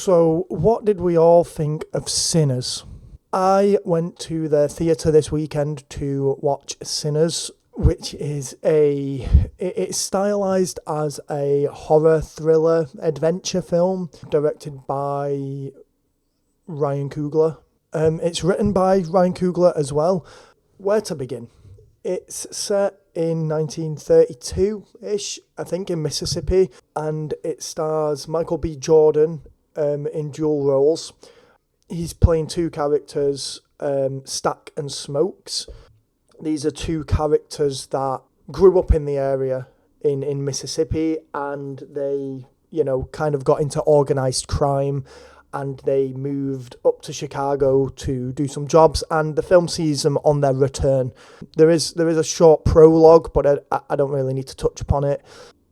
So, what did we all think of Sinners? I went to the theatre this weekend to watch Sinners, which is it's stylized as a horror thriller adventure film directed by Ryan Coogler. It's written by Ryan Coogler as well. Where to begin? It's set in 1932-ish, I think, in Mississippi, and it stars Michael B. Jordan in dual roles. He's playing two characters, Stack and Smokes. These are two characters that grew up in the area in Mississippi, and they, kind of got into organised crime, and they moved up to Chicago to do some jobs, and the film sees them on their return. There is a short prologue, but I don't really need to touch upon it.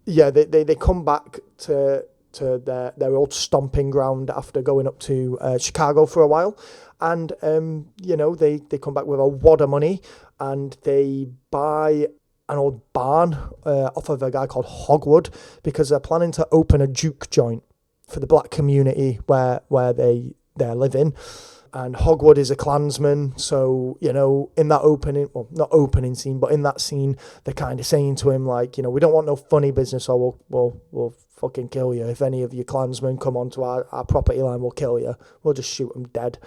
Yeah, they come back to their old stomping ground after going up to Chicago for a while, and they come back with a wad of money, and they buy an old barn off of a guy called Hogwood, because they're planning to open a juke joint for the black community where they're living. And Hogwood is a Klansman, so, in that not opening scene, but in that scene, they're kind of saying to him, like, we don't want no funny business, or we'll fucking kill you. If any of your Klansmen come onto our property line, we'll kill you. We'll just shoot them dead.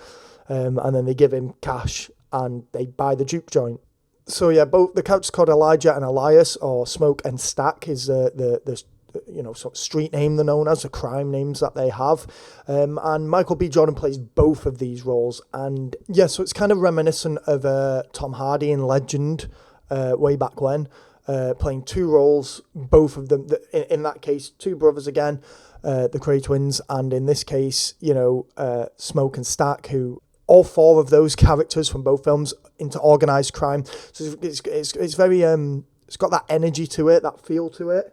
And then they give him cash, and they buy the juke joint. So, yeah, both the characters called Elijah and Elias, or Smoke and Stack, is the sort of street name they're known as, the crime names that they have. And Michael B. Jordan plays both of these roles. And yeah, so it's kind of reminiscent of Tom Hardy in Legend way back when, playing two roles, both of them, in that case, two brothers again, the Cray twins. And in this case, Smoke and Stack, who all four of those characters from both films into organised crime. So it's very, it's got that energy to it, that feel to it.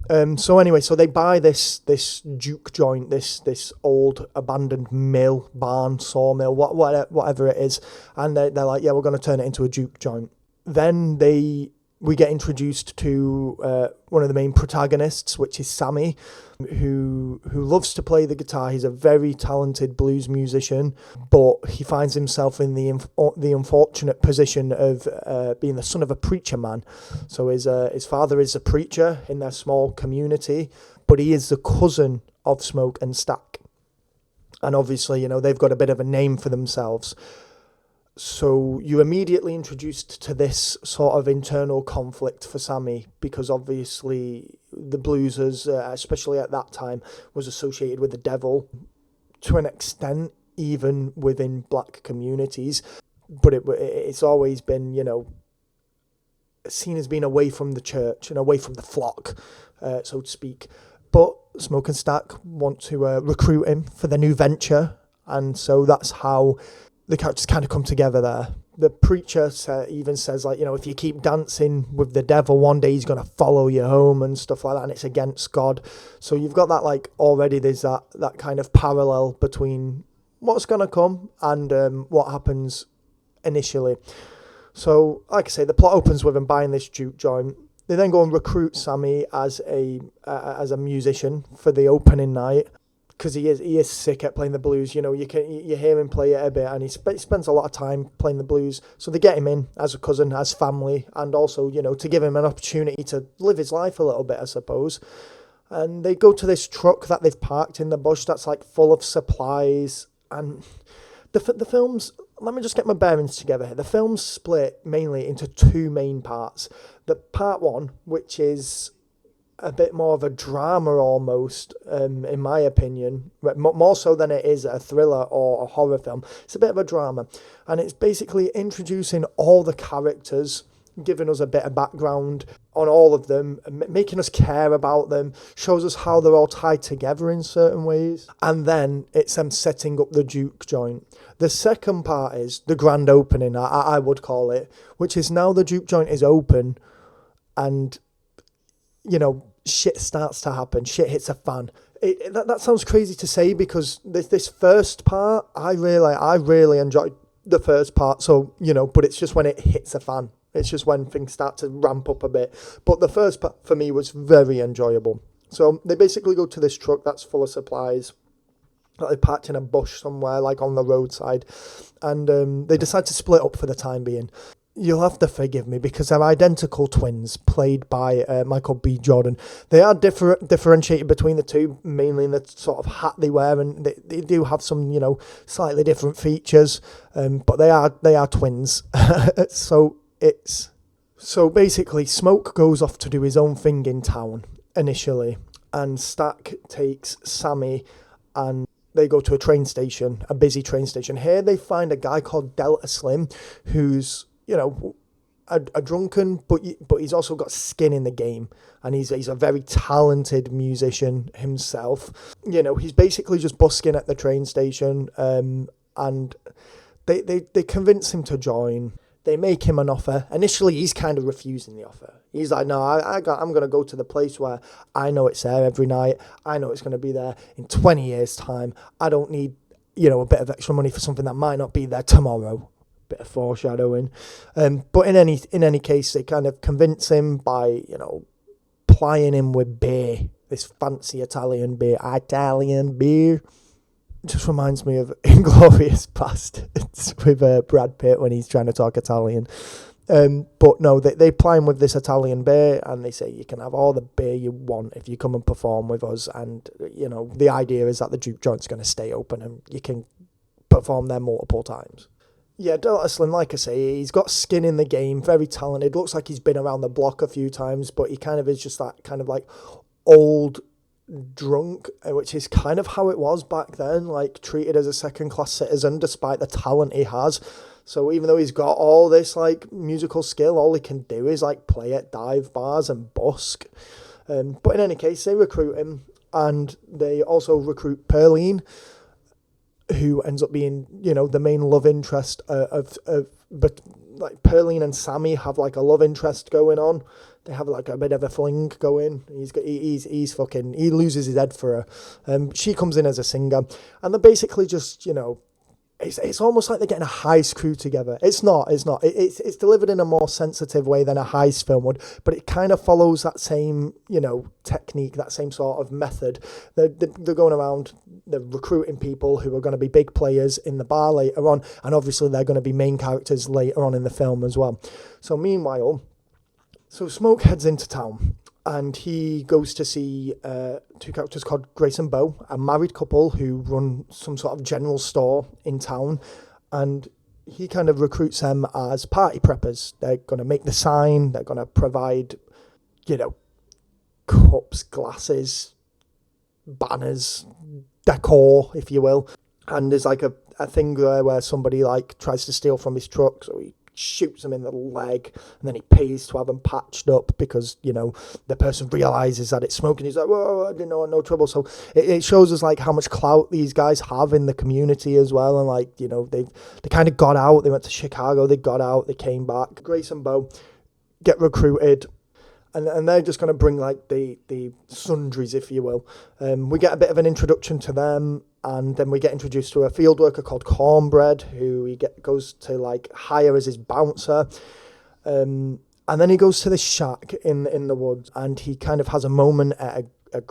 So they buy this juke joint, this old abandoned mill, barn, sawmill, whatever it is, and they're like, yeah, we're going to turn it into a juke joint. Then we get introduced to one of the main protagonists, which is Sammy, who loves to play the guitar. He's a very talented blues musician, but he finds himself in the unfortunate position of being the son of a preacher man. So his father is a preacher in their small community, but he is the cousin of Smoke and Stack. And obviously, they've got a bit of a name for themselves. So you're immediately introduced to this sort of internal conflict for Sammy, because obviously the bluesers, especially at that time, was associated with the devil to an extent, even within black communities. But it's always been, seen as being away from the church and away from the flock, so to speak. But Smoke and Stack want to recruit him for the new venture, and so that's how the characters kind of come together there. The preacher even says, like, if you keep dancing with the devil, one day he's going to follow you home and stuff like that, and it's against God. So you've got that, like, already there's that kind of parallel between what's going to come and what happens initially. So, like I say, the plot opens with him buying this juke joint. They then go and recruit Sammy as a musician for the opening night, because he is sick at playing the blues. You hear him play it a bit, and he spends a lot of time playing the blues. So they get him in as a cousin, as family, and also, to give him an opportunity to live his life a little bit, I suppose. And they go to this truck that they've parked in the bush that's like full of supplies. And the film's, let me just get my bearings together here. The film's split mainly into two main parts. The part one, which is a bit more of a drama almost, in my opinion, more so than it is a thriller or a horror film. It's a bit of a drama, and it's basically introducing all the characters, giving us a bit of background on all of them, making us care about them, shows us how they're all tied together in certain ways, and then it's them setting up the juke joint. The second part is the grand opening, I would call it, which is now the juke joint is open, and shit starts to happen. Shit hits a fan. That sounds crazy to say, because this first part, I really enjoyed the first part. So, but it's just when it hits a fan. It's just when things start to ramp up a bit. But the first part for me was very enjoyable. So they basically go to this truck that's full of supplies, that they parked in a bush somewhere, like on the roadside, and they decide to split up for the time being. You'll have to forgive me because they're identical twins, played by Michael B. Jordan. They are differentiated between the two, mainly in the sort of hat they wear, and they do have some, slightly different features. But they are twins. So basically, Smoke goes off to do his own thing in town initially, and Stack takes Sammy, and they go to a train station, a busy train station. Here they find a guy called Delta Slim, who's a drunken, but he's also got skin in the game, and he's a very talented musician himself. He's basically just busking at the train station, and they convince him to join. They make him an offer. Initially, he's kind of refusing the offer. He's like, no, I'm going to go to the place where I know it's there every night. I know it's going to be there in 20 years' time. I don't need, a bit of extra money for something that might not be there tomorrow. Bit of foreshadowing. But in any case, they kind of convince him by, plying him with beer. This fancy Italian beer. Just reminds me of Inglourious Bastards with Brad Pitt when he's trying to talk Italian. But no, they ply him with this Italian beer, and they say you can have all the beer you want if you come and perform with us. And, the idea is that the juke joint's going to stay open and you can perform there multiple times. Yeah, Delta Slim, like I say, he's got skin in the game, very talented. Looks like he's been around the block a few times, but he kind of is just that kind of like old drunk, which is kind of how it was back then, like treated as a second-class citizen despite the talent he has. So even though he's got all this like musical skill, all he can do is like play at dive bars and busk. But in any case, they recruit him, and they also recruit Pearline, who ends up being, the main love interest but like Pearline and Sammy have like a love interest going on. They have like a bit of a fling going. He loses his head for her. She comes in as a singer, and they're basically just, it's almost like they're getting a heist crew together. It's not. It's delivered in a more sensitive way than a heist film would, but it kind of follows that same, technique, that same sort of method. They're going around, they're recruiting people who are going to be big players in the bar later on, and obviously they're going to be main characters later on in the film as well. So meanwhile, Smoke heads into town, and he goes to see two characters called Grace and Beau, a married couple who run some sort of general store in town, and he kind of recruits them as party preppers. They're going to make the sign, they're going to provide, cups, glasses, banners, decor, if you will. And there's like a thing there where somebody like tries to steal from his truck, so he shoots him in the leg, and then he pays to have him patched up because, the person realises that it's Smoke, and he's like, whoa, I didn't know, no trouble. So it shows us like how much clout these guys have in the community as well, and like, they kind of got out, they went to Chicago, they got out, they came back. Grace and Beau get recruited, and they're just going to bring like the sundries, if you will. We get a bit of an introduction to them, and then we get introduced to a field worker called Cornbread, who he goes to like hire as his bouncer. And then he goes to this shack in the woods, and he kind of has a moment at a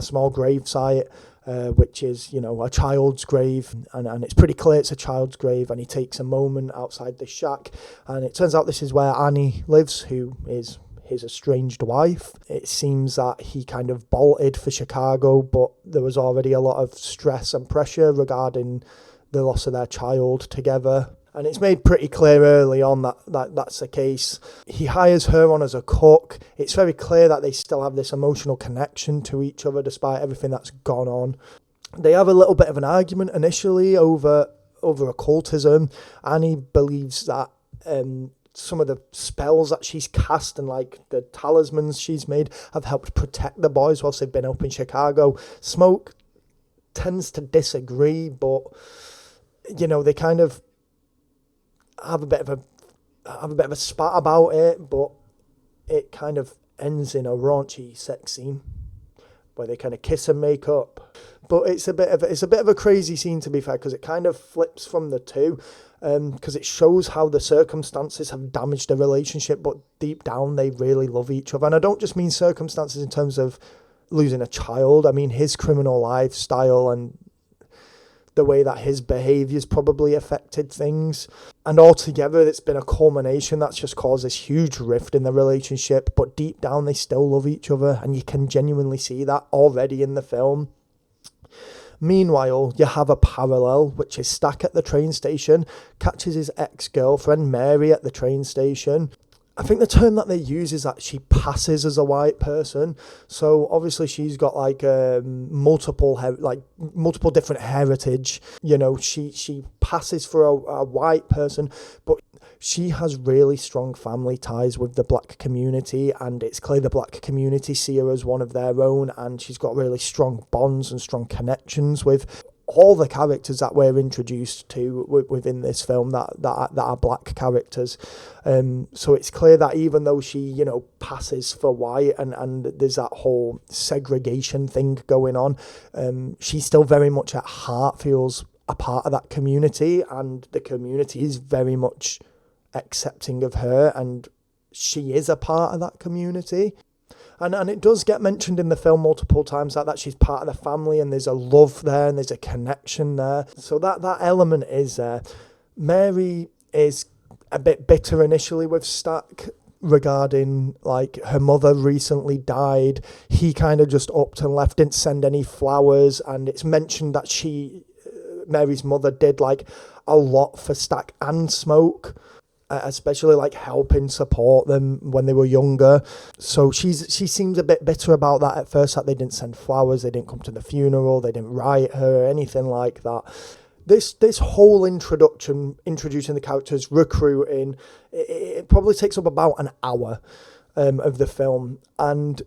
small grave site, which is, a child's grave, and it's pretty clear it's a child's grave, and he takes a moment outside the shack, and it turns out this is where Annie lives, who is his estranged wife. It seems that he kind of bolted for Chicago, but there was already a lot of stress and pressure regarding the loss of their child together. And it's made pretty clear early on that that's the case. He hires her on as a cook. It's very clear that they still have this emotional connection to each other despite everything that's gone on. They have a little bit of an argument initially over occultism. Annie believes that some of the spells that she's cast and like the talismans she's made have helped protect the boys whilst they've been up in Chicago. Smoke tends to disagree, but they kind of have a bit of a spat about it, but it kind of ends in a raunchy sex scene where they kind of kiss and make up. But it's a bit of a crazy scene, to be fair, because it kind of flips from the two, because it shows how the circumstances have damaged the relationship, but deep down they really love each other. And I don't just mean circumstances in terms of losing a child. I mean, his criminal lifestyle and the way that his behaviour's probably affected things. And altogether, it's been a culmination that's just caused this huge rift in the relationship. But deep down, they still love each other. And you can genuinely see that already in the film. Meanwhile, you have a parallel, which is Stack at the train station, catches his ex-girlfriend Mary at the train station. I think the term that they use is that she passes as a white person. So obviously she's got like multiple different heritage. You know, she passes for a white person, but she has really strong family ties with the black community, and it's clear the black community see her as one of their own, and she's got really strong bonds and strong connections with all the characters that we're introduced to within this film that are black characters. So it's clear that even though she, you know, passes for white and there's that whole segregation thing going on, she still very much at heart feels a part of that community, and the community is very much accepting of her, and she is a part of that community. And it does get mentioned in the film multiple times that she's part of the family, and there's a love there and there's a connection there. So that element is there. Mary is a bit bitter initially with Stack regarding, like, her mother recently died. He kind of just upped and left, didn't send any flowers, and it's mentioned that Mary's mother did like a lot for Stack and Smoke, especially like helping support them when they were younger. So she seems a bit bitter about that at first, that they didn't send flowers, they didn't come to the funeral, they didn't write her, anything like that. This whole introducing the characters, recruiting, it probably takes up about an hour of the film. And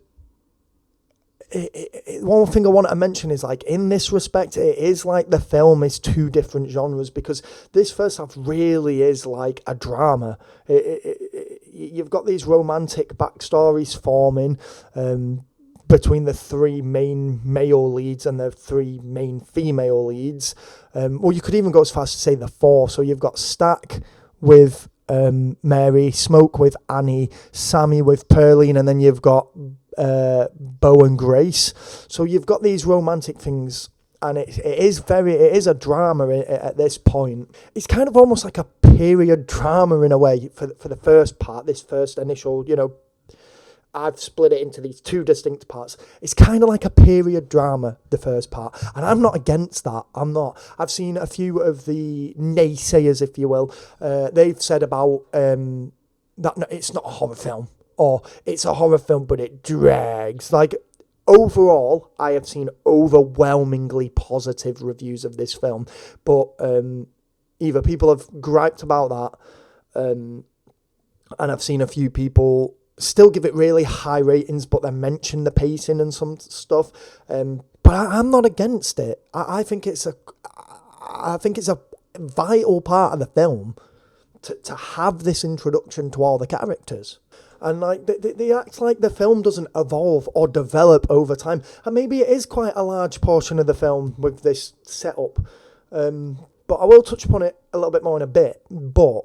one thing I want to mention is, like, in this respect, it is like the film is two different genres, because this first half really is like a drama. You've got these romantic backstories forming between the three main male leads and the three main female leads. Or you could even go as far as to say the four. So you've got Stack with Mary, Smoke with Annie, Sammy with Pearline, and then you've got Bo and Grace. So you've got these romantic things, and it is a drama at this point. It's kind of almost like a period drama in a way for the first part, this first initial, you know, I've split it into these two distinct parts. It's kind of like a period drama, the first part, and I'm not against that. I'm not. I've seen a few of the naysayers, if you will. They've said about that it's not a horror film, or it's a horror film but it drags. Like, overall, I have seen overwhelmingly positive reviews of this film, but either people have griped about that, and I've seen a few people still give it really high ratings, but then mention the pacing and some stuff. But I'm not against it. I think it's a vital part of the film to have this introduction to all the characters. And like they act like the film doesn't evolve or develop over time. And maybe it is quite a large portion of the film with this setup. But I will touch upon it a little bit more in a bit. But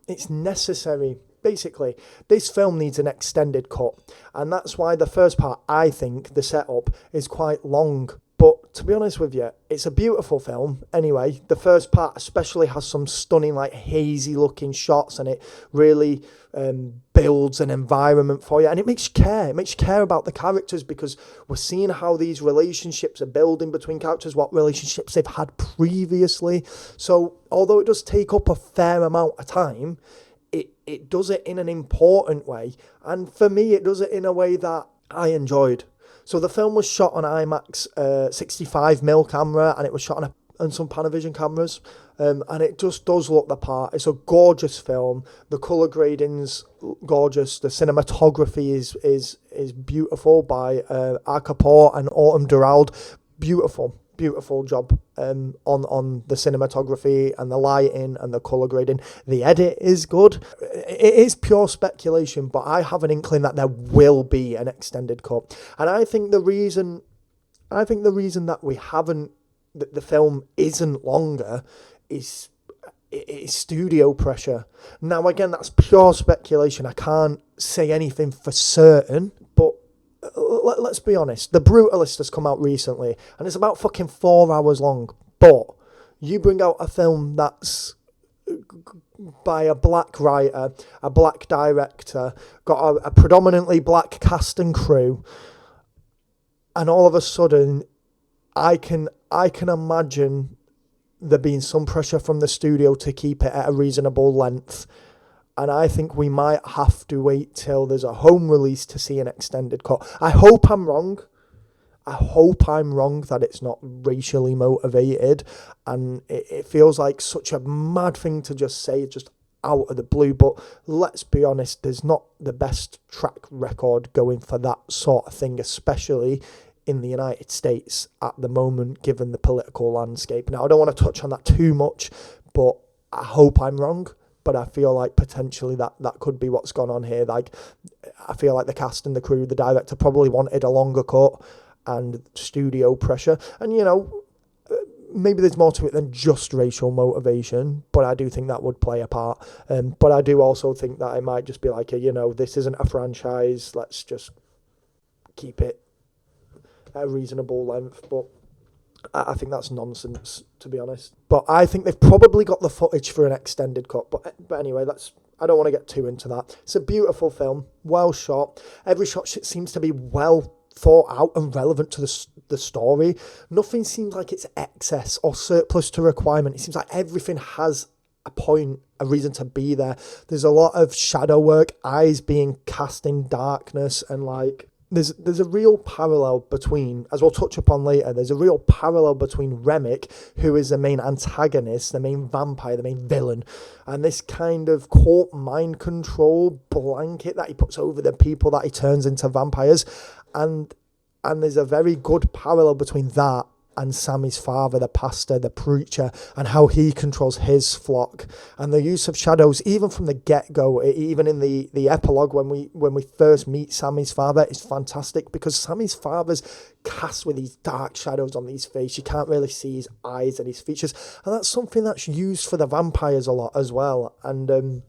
it's necessary. Basically, this film needs an extended cut. And that's why the first part, I think, the setup, is quite long. But to be honest with you, it's a beautiful film. Anyway, the first part especially has some stunning, like, hazy looking shots, and it really builds an environment for you, and it makes you care. It makes you care about the characters, because we're seeing how these relationships are building between characters, what relationships they've had previously. So although it does take up a fair amount of time, it does it in an important way, and for me it does it in a way that I enjoyed. So the film was shot on IMAX 65mm camera, and it was shot on some Panavision cameras, and it just does look the part. It's a gorgeous film. The colour grading's gorgeous. The cinematography is beautiful by Akapor and Autumn Durald. Beautiful job on the cinematography and the lighting and the colour grading. The edit is good. It is pure speculation, but I have an inkling that there will be an extended cut. And I think the reason that we haven't, that the film isn't longer, is studio pressure. Now, again, that's pure speculation. I can't say anything for certain, but let's be honest, The Brutalist has come out recently, and it's about fucking 4 hours long. But you bring out a film that's by a black writer, a black director, got a predominantly black cast and crew, and all of a sudden, I can imagine there being some pressure from the studio to keep it at a reasonable length. And I think we might have to wait till there's a home release to see an extended cut. I hope I'm wrong. I hope I'm wrong that it's not racially motivated. And it feels like such a mad thing to just say, just out of the blue. But let's be honest, there's not the best track record going for that sort of thing, especially in the United States at the moment, given the political landscape. Now, I don't want to touch on that too much, but I hope I'm wrong. But I feel like potentially that could be what's gone on here. Like, I feel like the cast and the crew, the director probably wanted a longer cut and studio pressure. And, you know, maybe there's more to it than just racial motivation, but I do think that would play a part. But I do also think that it might just be like, this isn't a franchise. Let's just keep it at a reasonable length. But I think that's nonsense, to be honest. But I think they've probably got the footage for an extended cut. But anyway, I don't want to get too into that. It's a beautiful film, well shot. Every shot seems to be well thought out and relevant to the story. Nothing seems like it's excess or surplus to requirement. It seems like everything has a point, a reason to be there. There's a lot of shadow work, eyes being cast in darkness, and like there's a real parallel between, as we'll touch upon later, there's a real parallel between Remick, who is the main antagonist, the main vampire, the main villain, and this kind of cult mind control blanket that he puts over the people that he turns into vampires. And there's a very good parallel between that and Sammy's father, the pastor, the preacher, and how he controls his flock. And the use of shadows, even from the get-go, even in the epilogue when we first meet Sammy's father, is fantastic, because Sammy's father's cast with these dark shadows on his face. You can't really see his eyes and his features. And that's something that's used for the vampires a lot as well. And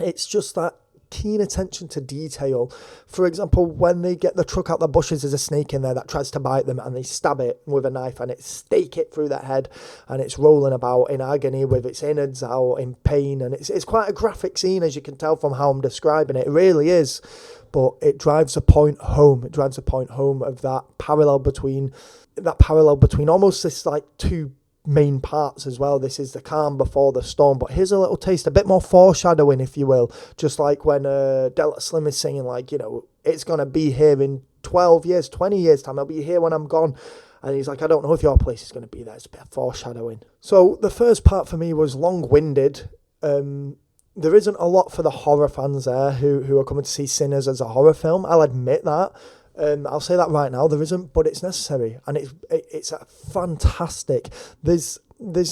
it's just that keen attention to detail. For example, when they get the truck out the bushes, there's a snake in there that tries to bite them, and they stab it with a knife and stake it through their head, and it's rolling about in agony with its innards out in pain. And it's quite a graphic scene, as you can tell from how I'm describing it. It really is. But it drives a point home. It drives a point home of that parallel between almost this like two main parts as well. This is the calm before the storm, but here's a little taste, a bit more foreshadowing, if you will, just like when Delta Slim is singing, like, it's gonna be here in 12 years, 20 years time, I'll be here when I'm gone. And he's like, I don't know if your place is going to be there. It's a bit of foreshadowing. So the first part for me was long-winded. There isn't a lot for the horror fans there who are coming to see Sinners as a horror film. I'll admit that. I'll say that right now, there isn't, but it's necessary, and it's a fantastic. There's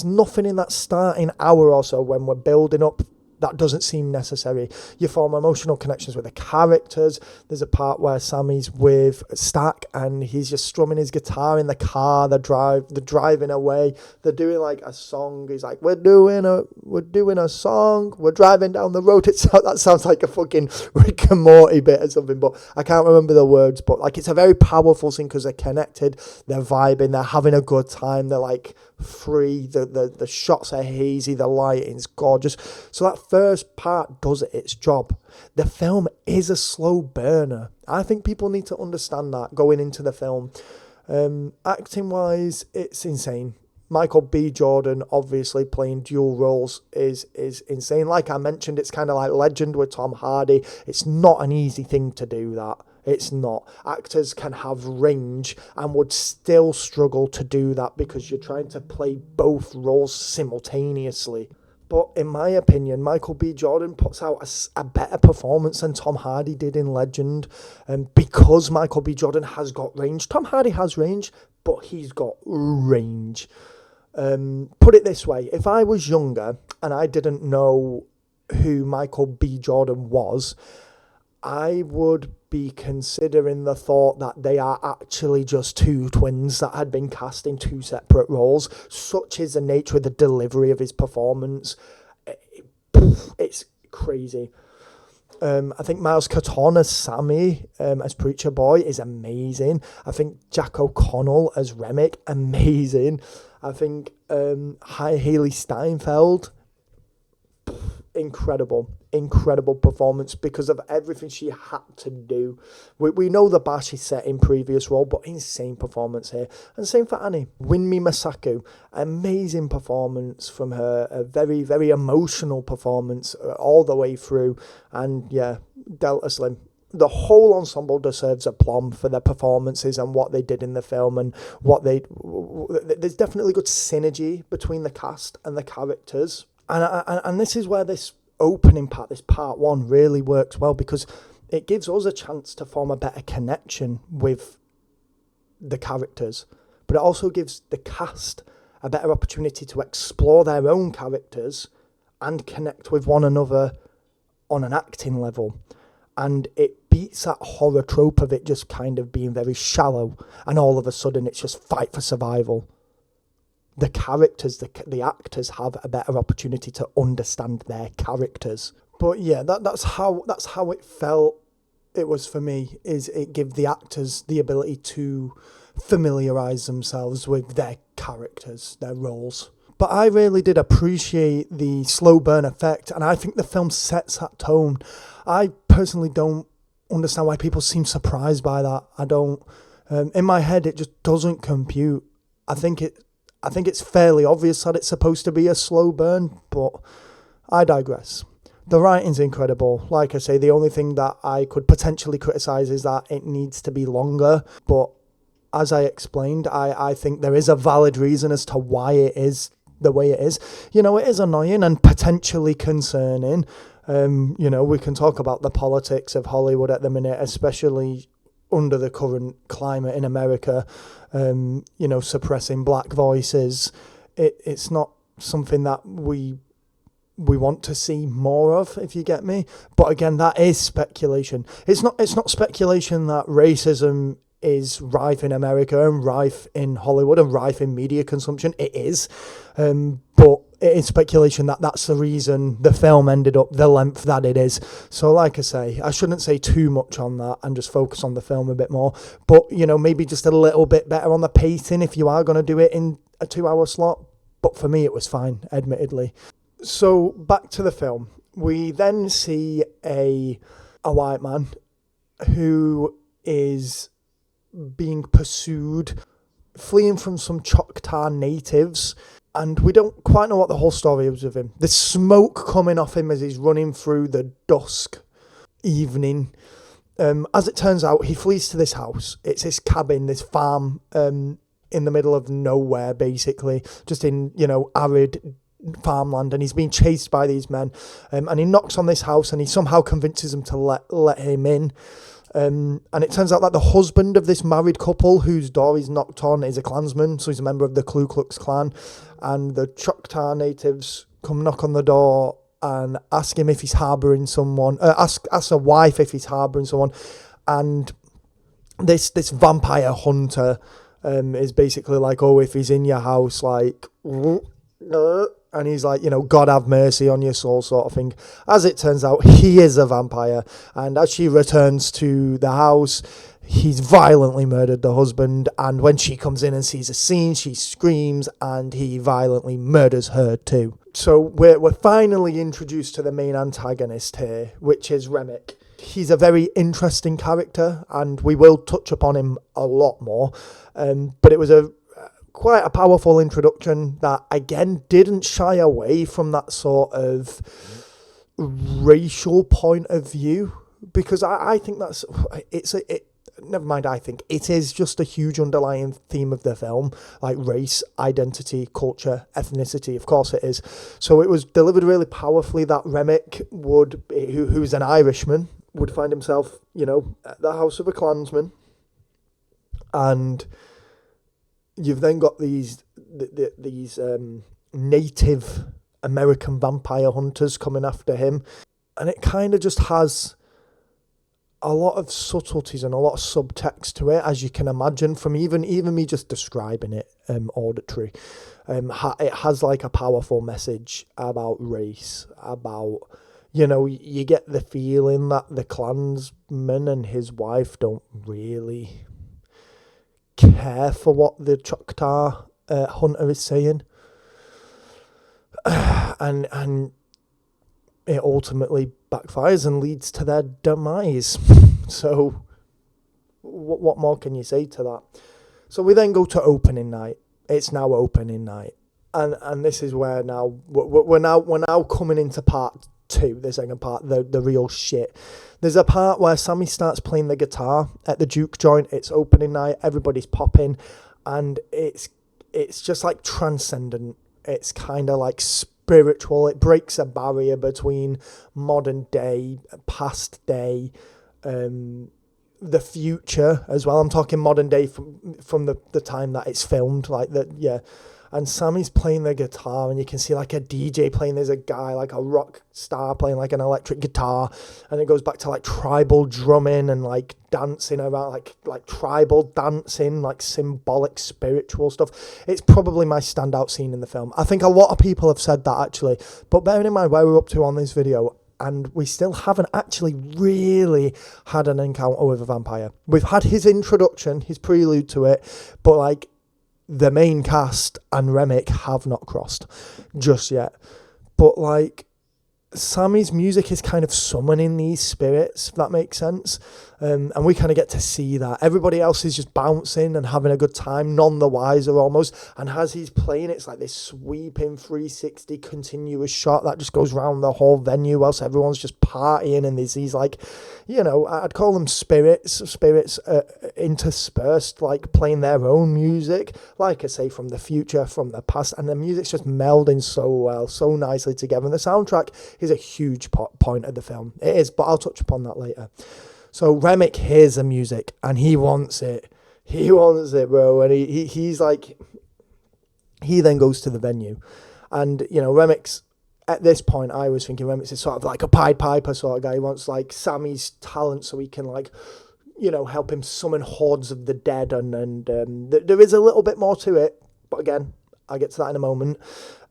nothing in that starting hour or so when we're building up that doesn't seem necessary. You form emotional connections with the characters. There's a part where Sammy's with Stack and he's just strumming his guitar in the car. They're driving away. They're doing like a song. He's like, we're doing a song. We're driving down the road. That sounds like a fucking Rick and Morty bit or something, but I can't remember the words. But like, it's a very powerful scene because they're connected. They're vibing. They're having a good time. They're like free. The shots are hazy. The lighting's gorgeous. So that first part does its job. The film is a slow burner. I think people need to understand that going into the film. Acting wise, it's insane. Michael B. Jordan obviously playing dual roles is insane. Like I mentioned, it's kind of like Legend with Tom Hardy. It's not an easy thing to do that. It's not. Actors can have range and would still struggle to do that because you're trying to play both roles simultaneously. But in my opinion, Michael B. Jordan puts out a better performance than Tom Hardy did in Legend. Because Michael B. Jordan has got range. Tom Hardy has range, but he's got range. Put it this way, if I was younger and I didn't know who Michael B. Jordan was, I would be considering the thought that they are actually just two twins that had been cast in two separate roles. Such is the nature of the delivery of his performance. It's crazy. I think Miles Caton as Sammy, as Preacher Boy, is amazing. I think Jack O'Connell as Remick, amazing. I think Haley Steinfeld, incredible performance because of everything she had to do. We know the bar she set in previous role, but insane performance here. And same for Annie. Winmi Masaku, amazing performance from her, a very, very emotional performance all the way through. And yeah, Delta Slim. The whole ensemble deserves a plum for their performances and what they did in the film, and there's definitely good synergy between the cast and the characters. And this is where this opening part, this part one, really works well, because it gives us a chance to form a better connection with the characters, but it also gives the cast a better opportunity to explore their own characters and connect with one another on an acting level. And it beats that horror trope of it just kind of being very shallow, and all of a sudden it's just fight for survival. The characters, the actors have a better opportunity to understand their characters. But yeah, that's how it felt. It was for me, is it give the actors the ability to familiarise themselves with their characters, their roles. But I really did appreciate the slow burn effect, and I think the film sets that tone. I personally don't understand why people seem surprised by that. I don't. In my head, it just doesn't compute. I think it's fairly obvious that it's supposed to be a slow burn, but I digress. The writing's incredible. Like I say, the only thing that I could potentially criticise is that it needs to be longer. But as I explained, I think there is a valid reason as to why it is the way it is. It is annoying and potentially concerning. We can talk about the politics of Hollywood at the minute, especially under the current climate in America, suppressing black voices. It's not something that we want to see more of, if you get me. But again, that is speculation. It's not speculation that racism is rife in America and rife in Hollywood and rife in media consumption. It is. But it is speculation that that's the reason the film ended up the length that it is. So like I say, I shouldn't say too much on that and just focus on the film a bit more. But, maybe just a little bit better on the pacing if you are going to do it in a 2-hour slot. But for me, it was fine, admittedly. So back to the film. We then see a white man who is being pursued, fleeing from some Choctaw natives, and we don't quite know what the whole story is with him. There's smoke coming off him as he's running through the dusk evening. As it turns out, he flees to this house. It's his cabin, this farm, in the middle of nowhere, basically, just in, arid farmland, and he's being chased by these men. And he knocks on this house, and he somehow convinces them to let him in. And it turns out that the husband of this married couple whose door is knocked on is a Klansman, so he's a member of the Ku Klux Klan. And the Choctaw natives come knock on the door and ask him if he's harbouring someone, ask a wife if he's harbouring someone. And this vampire hunter is basically like, oh, if he's in your house, like, and he's like, God have mercy on your soul, sort of thing. As it turns out, he is a vampire. And as she returns to the house, he's violently murdered the husband. And when she comes in and sees a scene, she screams, and he violently murders her too. So we're finally introduced to the main antagonist here, which is Remick. He's a very interesting character, and we will touch upon him a lot more. But it was quite a powerful introduction that, again, didn't shy away from that sort of racial point of view, because I think it is just a huge underlying theme of the film, like race, identity, culture, ethnicity. Of course it is. So it was delivered really powerfully that Remick who's an Irishman, would find himself, at the house of a Klansman, and you've then got these Native American vampire hunters coming after him, and it kind of just has a lot of subtleties and a lot of subtext to it, as you can imagine from even me just describing it auditory. It has like a powerful message about race, about You know, you get the feeling that the Klansman and his wife don't really care for what the Choctaw hunter is saying. And it ultimately backfires and leads to their demise. So what more can you say to that? So we then go to opening night. It's now opening night. And this is where now we're now coming into part 2, the second part, the real shit. There's a part where Sammy starts playing the guitar at the juke joint. It's opening night, everybody's popping, and it's just like transcendent. It's kind of like spiritual. It breaks a barrier between modern day, past day, the future as well. I'm talking modern day from the time that it's filmed, like that, yeah. And Sammy's playing the guitar, and you can see like a DJ playing. There's a guy, like a rock star, playing like an electric guitar, and it goes back to like tribal drumming and like dancing around, like tribal dancing, like symbolic spiritual stuff. It's probably my standout scene in the film. I think a lot of people have said that actually, but bearing in mind where we're up to on this video, and we still haven't actually really had an encounter with a vampire. We've had his introduction, his prelude to it, but like, the main cast and Remick have not crossed just yet. But like, Sammy's music is kind of summoning these spirits, if that makes sense. And we kind of get to see that. Everybody else is just bouncing and having a good time, none the wiser almost. And as he's playing, it's like this sweeping 360 continuous shot that just goes around the whole venue whilst everyone's just partying. And there's these like, you know, I'd call them spirits interspersed, like playing their own music, like I say, from the future, from the past. And the music's just melding so well, so nicely together. And the soundtrack is a huge point of the film. It is, but I'll touch upon that later. So Remick hears the music and he wants it. He wants it, bro. And he's like, he then goes to the venue. And, you know, Remick's, at this point, I was thinking Remick's is sort of like a Pied Piper sort of guy. He wants like Sammy's talent so he can like, you know, help him summon hordes of the dead. And there is a little bit more to it. But again, I'll get to that in a moment.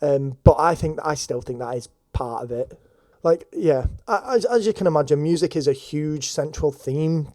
But I still think that is part of it. Like, yeah, as you can imagine, music is a huge central theme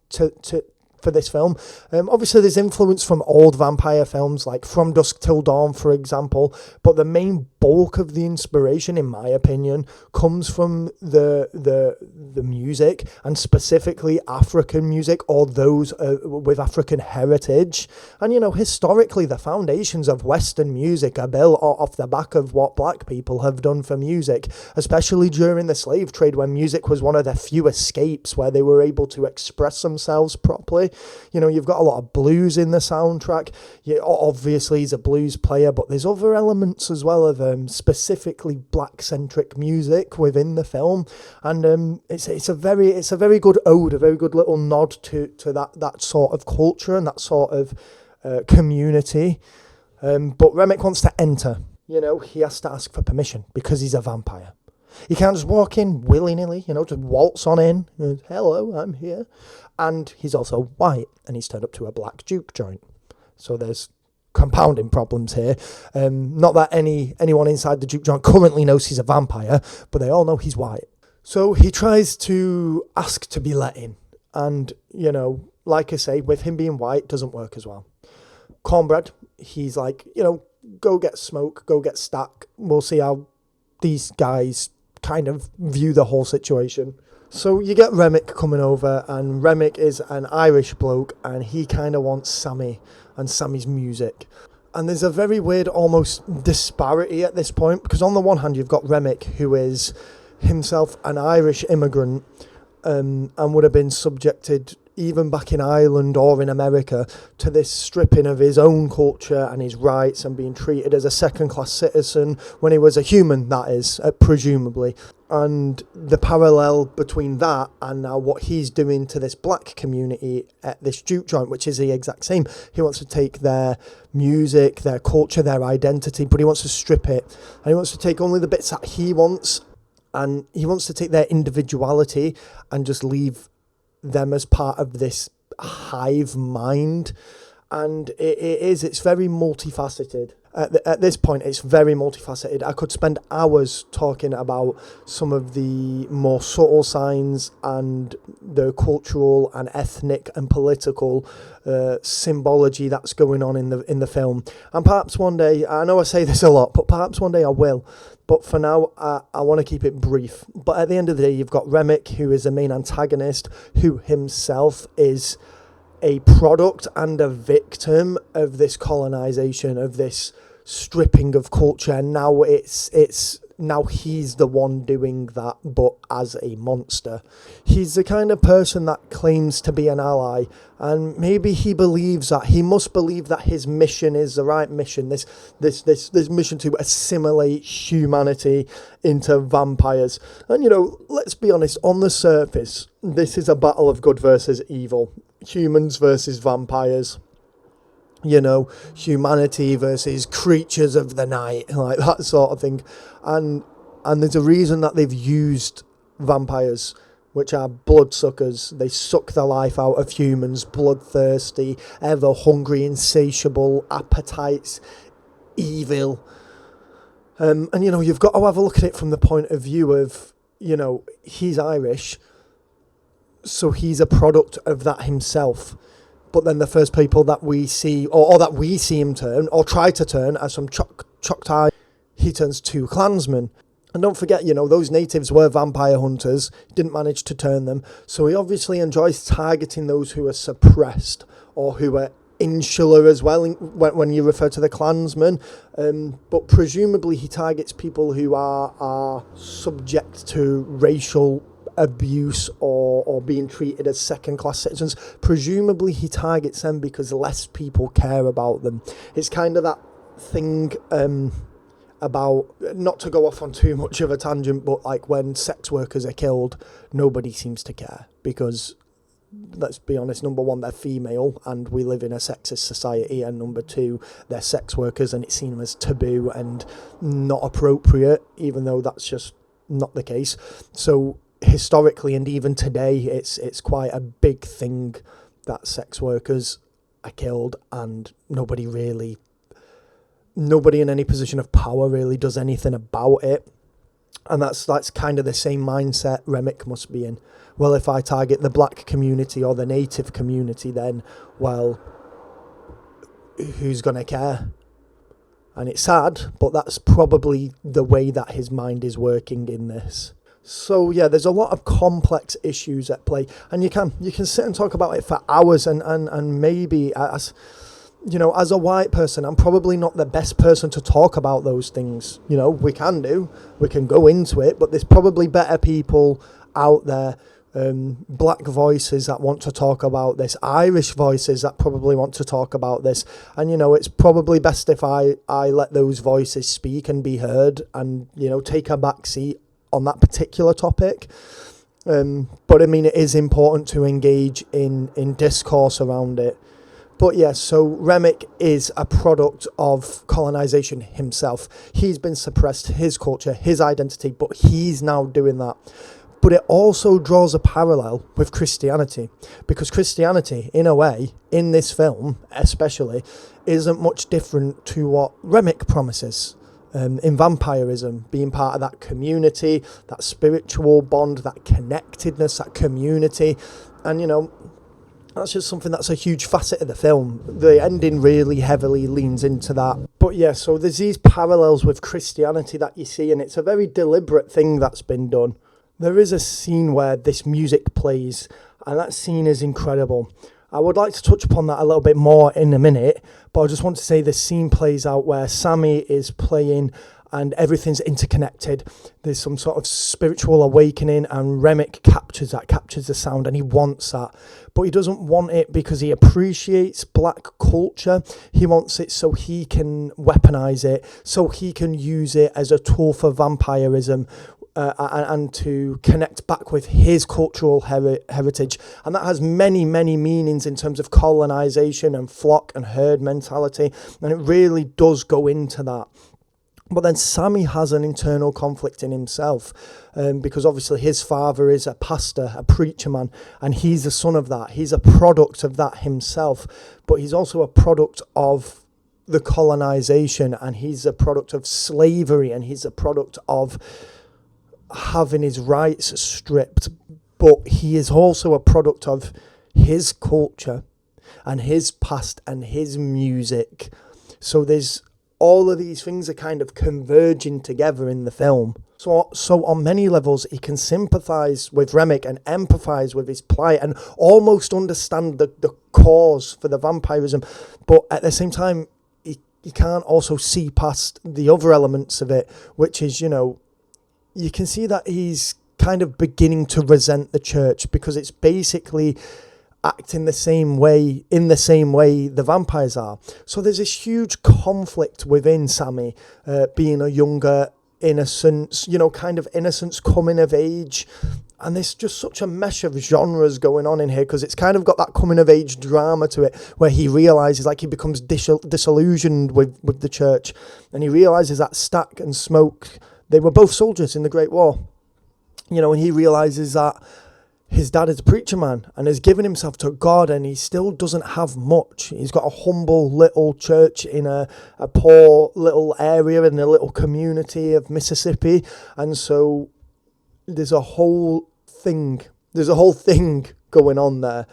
for this film. Obviously, there's influence from old vampire films, like From Dusk Till Dawn, for example, but the main bulk of the inspiration, in my opinion, comes from the music, and specifically African music, or those with African heritage. And, you know, historically, the foundations of Western music are built off the back of what black people have done for music, especially during the slave trade, when music was one of the few escapes where they were able to express themselves properly. You know, you've got a lot of blues in the soundtrack. Yeah, obviously he's a blues player, but there's other elements as well of specifically black-centric music within the film, and it's a very good ode, a very good little nod to that sort of culture and that sort of community. But Remick wants to enter. You know, he has to ask for permission because he's a vampire. He can't just walk in willy-nilly, you know, just waltz on in. Hello, I'm here. And he's also white, and he's turned up to a black juke joint. So there's compounding problems here. Not that anyone inside the juke joint currently knows he's a vampire, but they all know he's white. So he tries to ask to be let in. And, you know, like I say, with him being white, doesn't work as well. Cornbread, he's like, you know, go get smoke, go get stack. We'll see how these guys kind of view the whole situation. So you get Remick coming over, and Remick is an Irish bloke, and he kind of wants Sammy and Sammy's music. And there's a very weird almost disparity at this point, because on the one hand you've got Remick, who is himself an Irish immigrant, and would have been subjected, even back in Ireland or in America, to this stripping of his own culture and his rights and being treated as a second-class citizen when he was a human, that is, presumably. And the parallel between that and now what he's doing to this black community at this juke joint, which is the exact same. He wants to take their music, their culture, their identity, but he wants to strip it. And he wants to take only the bits that he wants, and he wants to take their individuality and just leave them as part of this hive mind. And it's very multifaceted. At this point, it's very multifaceted. I could spend hours talking about some of the more subtle signs and the cultural and ethnic and political symbology that's going on in the film. And perhaps one day, I know I say this a lot, but perhaps one day I will. But for now, I want to keep it brief. But at the end of the day, you've got Remick, who is the main antagonist, who himself is a product and a victim of this colonization, of this stripping of culture. And now now he's the one doing that, but as a monster. He's the kind of person that claims to be an ally, and maybe he believes that. He must believe that his mission is the right mission, this mission to assimilate humanity into vampires. And, let's be honest, on the surface, this is a battle of good versus evil. Humans versus vampires. Humanity versus creatures of the night, like that sort of thing. And there's a reason that they've used vampires, which are bloodsuckers. They suck the life out of humans, bloodthirsty, ever hungry, insatiable, appetites, evil. And you've got to have a look at it from the point of view of, he's Irish, so he's a product of that himself. But then the first people that we see, or that we see him turn, or try to turn, as from Choctaw, he turns to Klansmen. And don't forget, those natives were vampire hunters, didn't manage to turn them. So he obviously enjoys targeting those who are suppressed, or who are insular as well, when you refer to the Klansmen. But presumably he targets people who are subject to racial abuse or being treated as second-class citizens. Presumably he targets them because less people care about them. It's kind of that thing about, not to go off on too much of a tangent, but like when sex workers are killed, nobody seems to care because, let's be honest, number one, they're female and we live in a sexist society, and number two, they're sex workers and it's seen as taboo and not appropriate, even though that's just not the case. So historically and even today, it's quite a big thing that sex workers are killed, and nobody in any position of power really does anything about it. And that's kind of the same mindset Remick must be in. Well, if I target the black community or the native community, then, well, who's going to care? And it's sad, but that's probably the way that his mind is working in this. So yeah, there's a lot of complex issues at play, and you can sit and talk about it for hours, and maybe as a white person, I'm probably not the best person to talk about those things. We can go into it, but there's probably better people out there, black voices that want to talk about this, Irish voices that probably want to talk about this, and it's probably best if I let those voices speak and be heard, and take a back seat on that particular topic. But I mean, it is important to engage in discourse around it. But yeah, so Remick is a product of colonization himself. He's been suppressed, his culture, his identity, but he's now doing that. But it also draws a parallel with Christianity, because Christianity, in a way, in this film especially, isn't much different to what Remick promises. In vampirism, being part of that community, that spiritual bond, that connectedness, that community. And, that's just something that's a huge facet of the film. The ending really heavily leans into that. But yeah, so there's these parallels with Christianity that you see, and it's a very deliberate thing that's been done. There is a scene where this music plays, and that scene is incredible. I would like to touch upon that a little bit more in a minute, but I just want to say the scene plays out where Sammy is playing and everything's interconnected. There's some sort of spiritual awakening, and Remick captures the sound, and he wants that. But he doesn't want it because he appreciates black culture. He wants it so he can weaponize it, so he can use it as a tool for vampirism, and to connect back with his cultural heritage. And that has many, many meanings in terms of colonization and flock and herd mentality. And it really does go into that. But then Sammy has an internal conflict in himself, because obviously his father is a pastor, a preacher man, and he's a son of that. He's a product of that himself. But he's also a product of the colonization, and he's a product of slavery, and he's a product of having his rights stripped, but he is also a product of his culture and his past and his music. So there's all of these things are kind of converging together in the film. So on many levels, he can sympathise with Remick and empathise with his plight and almost understand the cause for the vampirism. But at the same time, he can't also see past the other elements of it, which is, you know, you can see that he's kind of beginning to resent the church because it's basically acting the same way the vampires are. So there's this huge conflict within Sammy, being a younger innocence, you know, kind of innocence coming of age. And there's just such a mesh of genres going on in here because it's kind of got that coming of age drama to it where he realises, like, he becomes disillusioned with the church, and he realises that Stack and Smoke, they were both soldiers in the Great War, you know, and he realises that his dad is a preacher man and has given himself to God, and he still doesn't have much. He's got a humble little church in a poor little area in a little community of Mississippi. And so there's a whole thing going on there.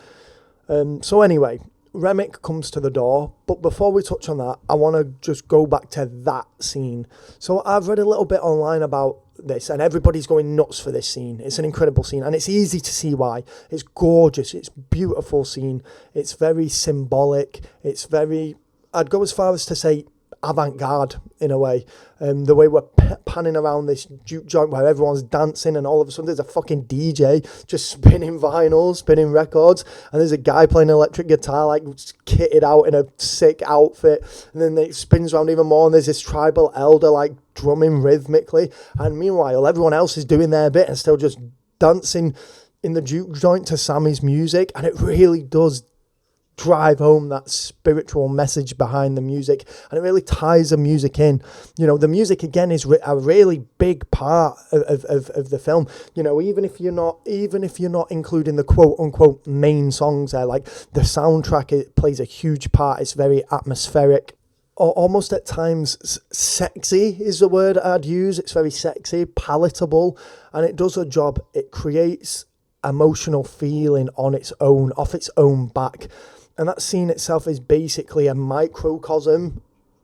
So anyway, Remick comes to the door, but before we touch on that, I want to just go back to that scene. So I've read a little bit online about this, and everybody's going nuts for this scene. It's an incredible scene, and it's easy to see why. It's gorgeous, it's beautiful scene, it's very symbolic, it's very, I'd go as far as to say, avant-garde in a way. The way we're panning around this juke joint where everyone's dancing, and all of a sudden there's a fucking DJ just spinning vinyls, spinning records, and there's a guy playing an electric guitar, like kitted out in a sick outfit, and then it spins around even more, and there's this tribal elder like drumming rhythmically, and meanwhile everyone else is doing their bit and still just dancing in the juke joint to Sammy's music. And it really does drive home that spiritual message behind the music, and it really ties the music in. You know, the music again is a really big part of the film. You know, even if you're not including the quote unquote main songs there, like the soundtrack, it plays a huge part. It's very atmospheric, or almost at times sexy is the word I'd use. It's very sexy, palatable, and it does a job. It creates emotional feeling on its own, off its own back. And that scene itself is basically a microcosm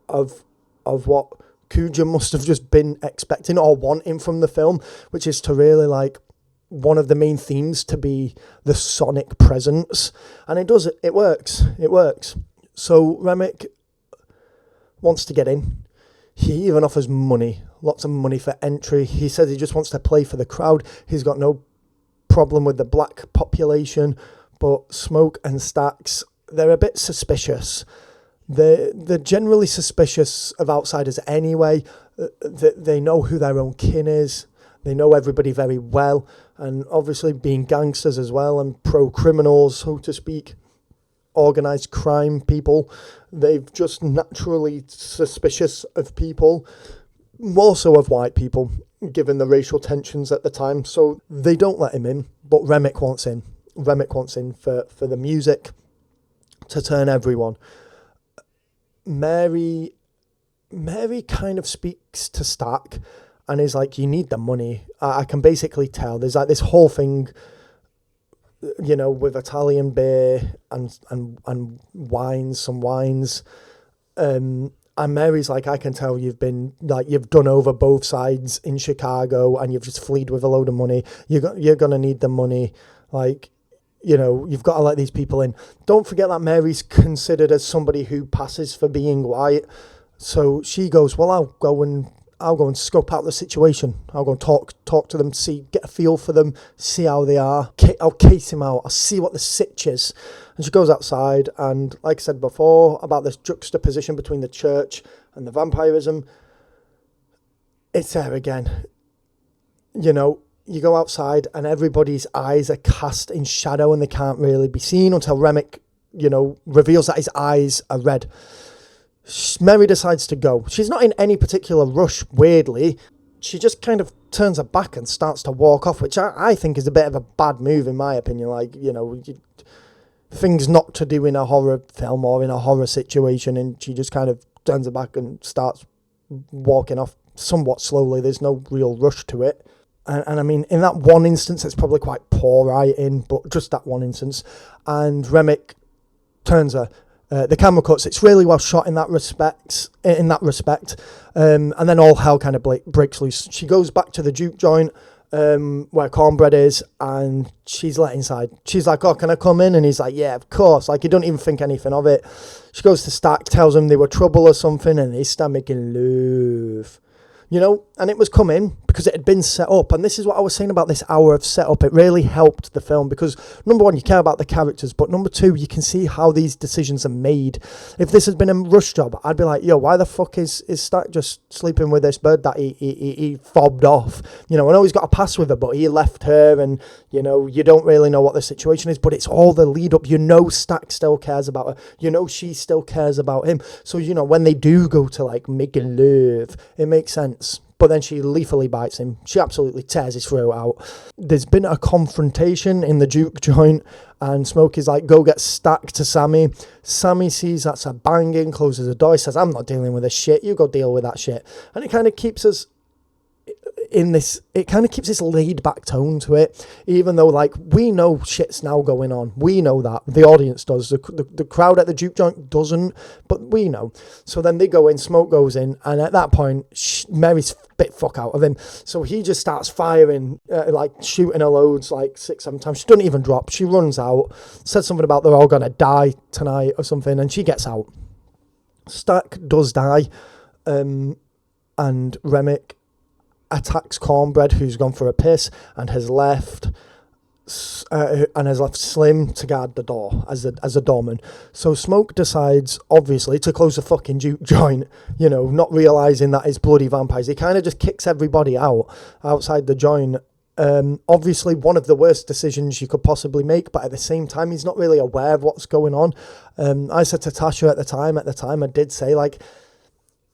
of what Coogler must have just been expecting or wanting from the film, which is to really, like, one of the main themes to be the sonic presence. And it works. So Remick wants to get in. He even offers money, lots of money for entry. He says he just wants to play for the crowd. He's got no problem with the black population, but Smoke and Stacks, they're a bit suspicious. They're generally suspicious of outsiders anyway. They know who their own kin is. They know everybody very well. And obviously being gangsters as well and pro-criminals, so to speak, organised crime people, they're just naturally suspicious of people, more so of white people, given the racial tensions at the time. So they don't let him in, but Remick wants in. Remick wants in for the music, to turn everyone. Mary kind of speaks to Stack and is like, you need the money. I can basically tell. There's like this whole thing, you know, with Italian beer and wines, some wines. And Mary's like, I can tell you've done over both sides in Chicago and you've just fleed with a load of money. You're going to need the money. Like, you know, you've got to let these people in. Don't forget that Mary's considered as somebody who passes for being white. So she goes, well, I'll go and scope out the situation. I'll go and talk to them, get a feel for them, see how they are. I'll case him out. I'll see what the sitch is. And she goes outside, and like I said before, about this juxtaposition between the church and the vampirism, it's there again. You know, you go outside and everybody's eyes are cast in shadow and they can't really be seen until Remick, you know, reveals that his eyes are red. Mary decides to go. She's not in any particular rush, weirdly. She just kind of turns her back and starts to walk off, which I think is a bit of a bad move in my opinion. Like, you know, things not to do in a horror film or in a horror situation, and she just kind of turns her back and starts walking off somewhat slowly. There's no real rush to it. And I mean, in that one instance, it's probably quite poor writing, but just that one instance. And Remick turns her. The camera cuts. It's really well shot in that respect. And then all hell kind of breaks loose. She goes back to the juke joint where Cornbread is, and she's let inside. She's like, "Oh, can I come in?" And he's like, "Yeah, of course." Like, he don't even think anything of it. She goes to Stack, tells him they were trouble or something, and they start making love. You know, and it was coming because it had been set up. And this is what I was saying about this hour of setup. It really helped the film because, number one, you care about the characters. But number two, you can see how these decisions are made. If this had been a rush job, I'd be like, yo, why the fuck is Stack just sleeping with this bird that he fobbed off? You know, I know he's got a pass with her, but he left her and, you know, you don't really know what the situation is. But it's all the lead up. You know Stack still cares about her. You know she still cares about him. So, you know, when they do go to, like, making love, it makes sense. But then she lethally bites him. She absolutely tears his throat out. There's been a confrontation in the juke joint, and Smokey's like, go get Stack to Sammy. Sammy sees that's a banging, closes the door, says, I'm not dealing with this shit, you go deal with that shit. And it kind of keeps us in this, it kind of keeps this laid back tone to it, even though, like, we know shit's now going on. We know that. The audience does. The crowd at the juke joint doesn't, but we know. So then they go in, Smoke goes in, and at that point, Mary's bit fuck out of him. So he just starts firing, like, shooting her loads, like, 6-7 times. She doesn't even drop. She runs out, says something about they're all going to die tonight or something, and she gets out. Stack does die, and Remick attacks Cornbread, who's gone for a piss and has left Slim to guard the door as a doorman. So Smoke decides, obviously, to close the fucking juke joint, you know, not realising that it's bloody vampires. He kind of just kicks everybody outside the joint. Obviously one of the worst decisions you could possibly make, but at the same time, he's not really aware of what's going on. I said to Tasha at the time, I did say, like,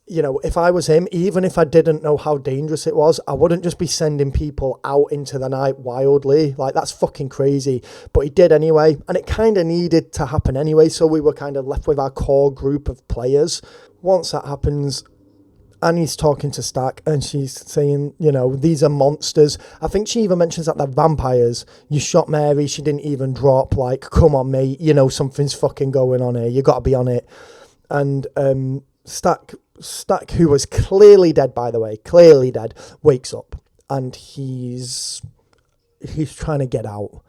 you know, if I was him, even if I didn't know how dangerous it was, I wouldn't just be sending people out into the night wildly. Like, that's fucking crazy. But he did anyway, and it kind of needed to happen anyway, so we were kind of left with our core group of players. Once that happens, Annie's talking to Stack, and she's saying, you know, these are monsters. I think she even mentions that they're vampires. You shot Mary, she didn't even drop. Like, come on, mate, you know, something's fucking going on here. You got to be on it. And Stack, who was clearly dead, by the way, wakes up, and he's trying to get out.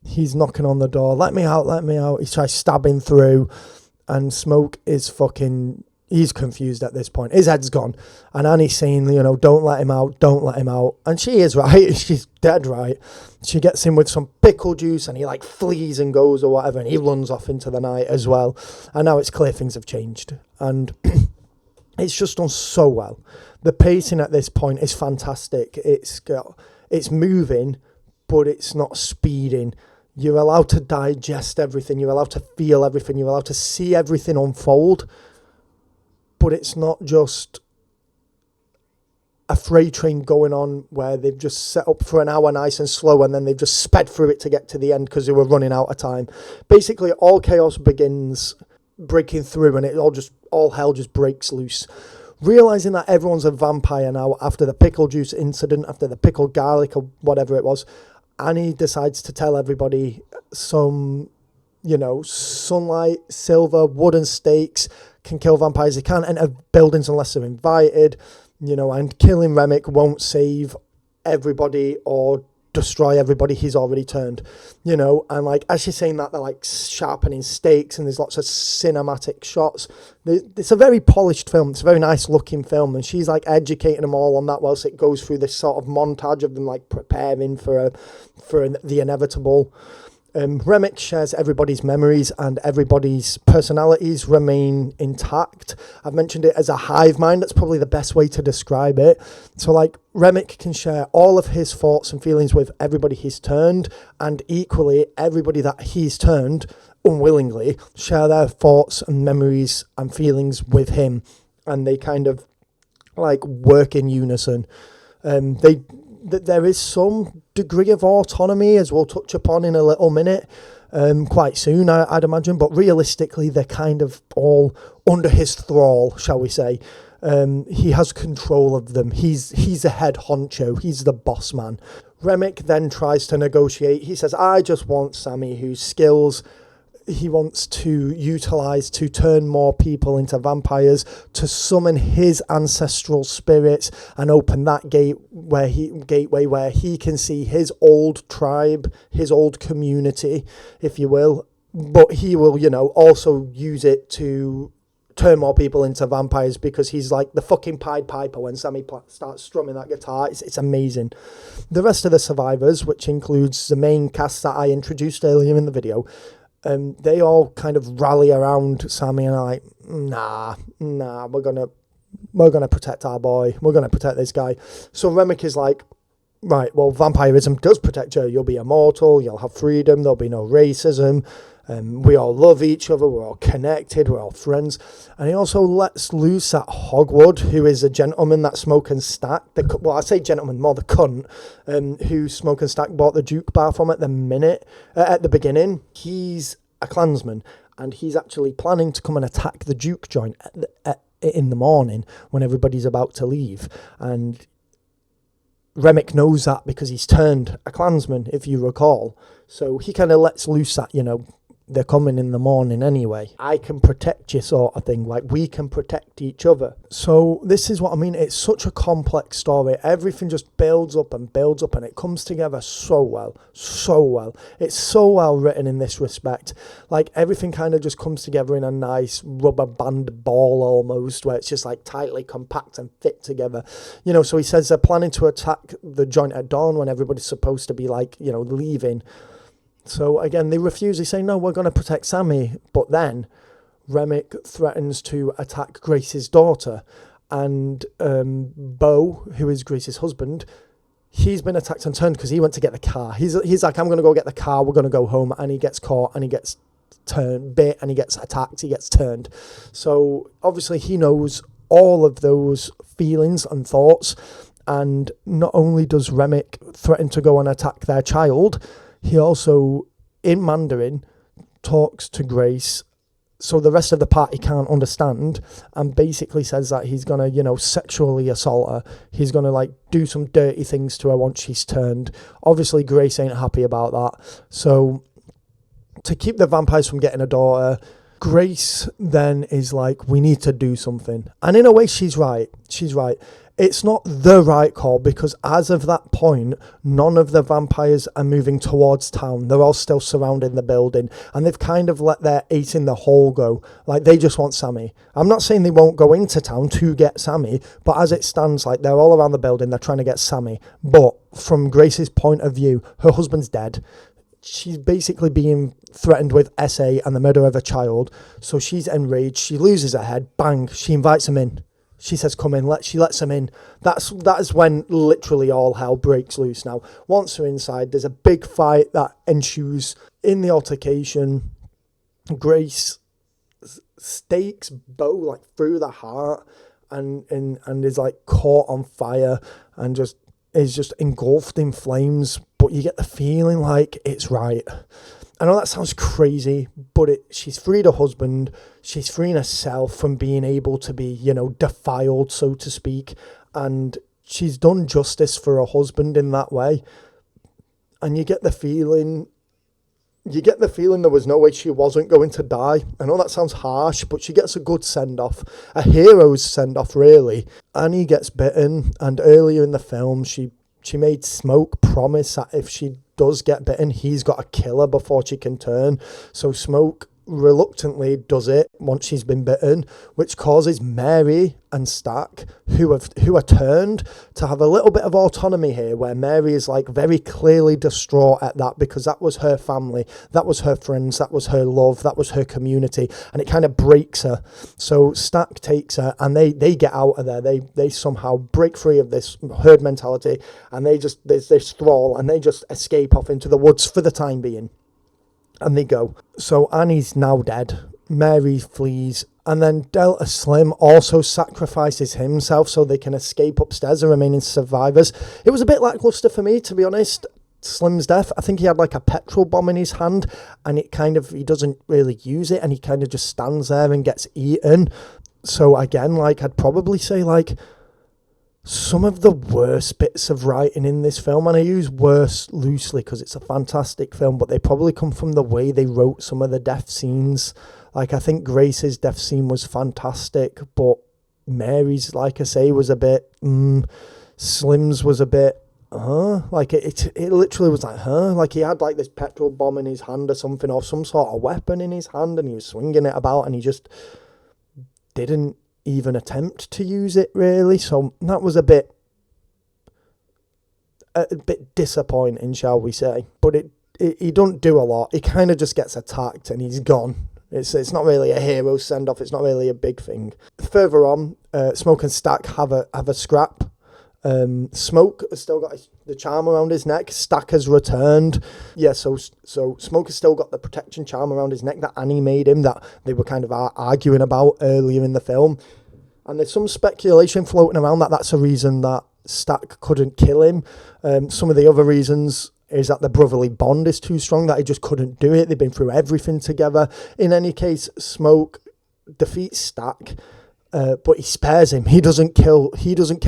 He's knocking on the door. Let me out. He tries stabbing through, and Smoke is fucking, he's confused at this point. His head's gone. And Annie's saying, you know, don't let him out. And she is right. She's dead right. She gets him with some pickle juice, and he, like, flees and goes or whatever, and he runs off into the night as well. And now it's clear things have changed. And it's just done so well. The pacing at this point is fantastic. It's moving, but it's not speeding. You're allowed to digest everything. You're allowed to feel everything. You're allowed to see everything unfold. But it's not just a freight train going on where they've just set up for an hour nice and slow, and then they've just sped through it to get to the end because they were running out of time. Basically, all chaos begins breaking through, and all hell just breaks loose. Realising that everyone's a vampire now after the pickle juice incident, after the pickled garlic or whatever it was, Annie decides to tell everybody some, you know, sunlight, silver, wooden stakes can kill vampires. They can't enter buildings unless they're invited, you know, and killing Remick won't save everybody or destroy everybody he's already turned, you know. And, like, as she's saying that, they're, like, sharpening stakes, and there's lots of cinematic shots. It's a very polished film. It's a very nice looking film, and she's, like, educating them all on that whilst it goes through this sort of montage of them, like, preparing for the inevitable. Remick shares everybody's memories, and everybody's personalities remain intact. I've mentioned it as a hive mind. That's probably the best way to describe it. So, like, Remick can share all of his thoughts and feelings with everybody he's turned, and equally, everybody that he's turned, unwillingly, share their thoughts and memories and feelings with him, and they kind of, like, work in unison. that there is some degree of autonomy, as we'll touch upon in a little minute, quite soon, I'd imagine. But realistically, they're kind of all under his thrall, shall we say. He has control of them. He's a head honcho. He's the boss man. Remick then tries to negotiate. He says, I just want Sammy, whose skills he wants to utilise to turn more people into vampires, to summon his ancestral spirits and open that gateway where he can see his old tribe, his old community, if you will. But he will, also use it to turn more people into vampires, because he's like the fucking Pied Piper when Sammy starts strumming that guitar. It's amazing. The rest of the survivors, which includes the main cast that I introduced earlier in the video, they all kind of rally around Sammy and are like, nah, we're gonna protect our boy. We're gonna protect this guy. So Remick is like, right, well, vampirism does protect you. You'll be immortal. You'll have freedom. There'll be no racism. We all love each other. We're all connected. We're all friends. And he also lets loose at Hogwood, who is a gentleman that Smoke and Stack, I say gentleman, more the cunt, who Smoke and Stack bought the Duke bar from at the beginning. He's a Klansman, and he's actually planning to come and attack the Duke joint in the morning when everybody's about to leave. And Remick knows that because he's turned a Klansman, if you recall. So he kind of lets loose that, they're coming in the morning anyway. I can protect you, sort of thing. Like, we can protect each other. So this is what I mean. It's such a complex story. Everything just builds up, and it comes together so well. It's so well written in this respect. Like, everything kind of just comes together in a nice rubber band ball almost, where it's just like tightly compact and fit together. So he says they're planning to attack the joint at dawn when everybody's supposed to be like, leaving. So again, they refuse. They say, no, we're going to protect Sammy. But then Remick threatens to attack Grace's daughter. And Beau, who is Grace's husband, he's been attacked and turned because he went to get the car. He's like, I'm going to go get the car. We're going to go home. And he gets caught and he gets bit and he gets attacked. He gets turned. So obviously he knows all of those feelings and thoughts. And not only does Remick threaten to go and attack their child, he also, in Mandarin, talks to Grace, so the rest of the party can't understand, and basically says that he's going to, sexually assault her. He's going to, do some dirty things to her once she's turned. Obviously, Grace ain't happy about that. So, to keep the vampires from getting a daughter, Grace then is like, we need to do something. And in a way, she's right. It's not the right call, because as of that point, none of the vampires are moving towards town. They're all still surrounding the building, and they've kind of let their eight in the hole go. Like, they just want Sammy. I'm not saying they won't go into town to get Sammy, but as it stands, they're all around the building. They're trying to get Sammy. But from Grace's point of view, her husband's dead. She's basically being threatened with SA and the murder of a child. So she's enraged. She loses her head. Bang. She invites him in. She says, come in. She lets him in. That is when literally all hell breaks loose now. Once they're inside, there's a big fight that ensues. In the altercation, Grace stakes Beau through the heart and is caught on fire and is just engulfed in flames. But you get the feeling like it's right. I know that sounds crazy, but she's freed her husband. She's freeing herself from being able to be, defiled, so to speak. And she's done justice for her husband in that way. And you get the feeling there was no way she wasn't going to die. I know that sounds harsh, but she gets a good send-off. A hero's send-off, really. Annie gets bitten, and earlier in the film, she made Smoke promise that if she does get bitten, he's got to kill her before she can turn. So Smoke reluctantly does it once she's been bitten, which causes Mary and Stack, who are turned, to have a little bit of autonomy here, where Mary is very clearly distraught at that, because that was her family, that was her friends, that was her love, that was her community, and it kind of breaks her. So Stack takes her, and they get out of there. They somehow break free of this herd mentality, and there's this thrall, and they just escape off into the woods for the time being. And they go. So Annie's now dead. Mary flees, And then Delta Slim also sacrifices himself so they can escape upstairs, the remaining survivors. It was a bit lackluster for me, to be honest. Slim's death, I think he had like a petrol bomb in his hand, and he doesn't really use it, and he kind of just stands there and gets eaten. So again, like, I'd probably say like some of the worst bits of writing in this film, and I use worse loosely because it's a fantastic film, but they probably come from the way they wrote some of the death scenes. Like, I think Grace's death scene was fantastic, but Mary's, like I say, was a bit, Slim's was a bit, like it literally was like, like he had like this petrol bomb in his hand or something, or some sort of weapon in his hand, and he was swinging it about, and he just didn't even attempt to use it, really. So that was a bit disappointing, shall we say. But he don't do a lot. He kind of just gets attacked and he's gone. It's not really a hero send-off. It's not really a big thing. Further on, Smoke and Stack have a scrap. Smoke has still got the charm around his neck. Stack has returned. Yeah, so Smoke has still got the protection charm around his neck that Annie made him, that they were kind of arguing about earlier in the film. And there's some speculation floating around that that's a reason that Stack couldn't kill him. Some of the other reasons is that the brotherly bond is too strong, that he just couldn't do it. They've been through everything together. In any case, Smoke defeats Stack, but he spares him. He doesn't kill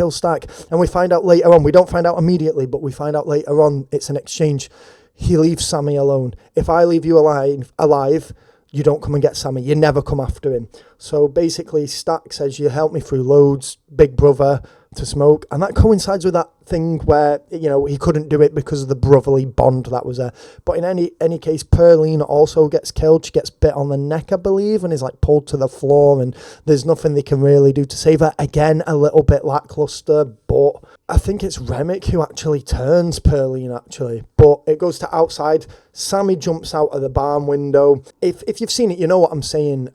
Stack. And we find out later on, we don't find out immediately, but we find out later on, it's an exchange. He leaves Sammy alone. If I leave you alive, you don't come and get Sammy. You never come after him. So basically, Stack says, you helped me through loads, big brother, to Smoke. And that coincides with that thing where, you know, he couldn't do it because of the brotherly bond that was there. But in any case, Pearline also gets killed. She gets bit on the neck, I believe, and is like pulled to the floor, and there's nothing they can really do to save her. Again, a little bit lackluster, but I think it's Remick who actually turns Pearline, actually. But it goes to outside. Sammy jumps out of the barn window. If you've seen it, you know what I'm saying.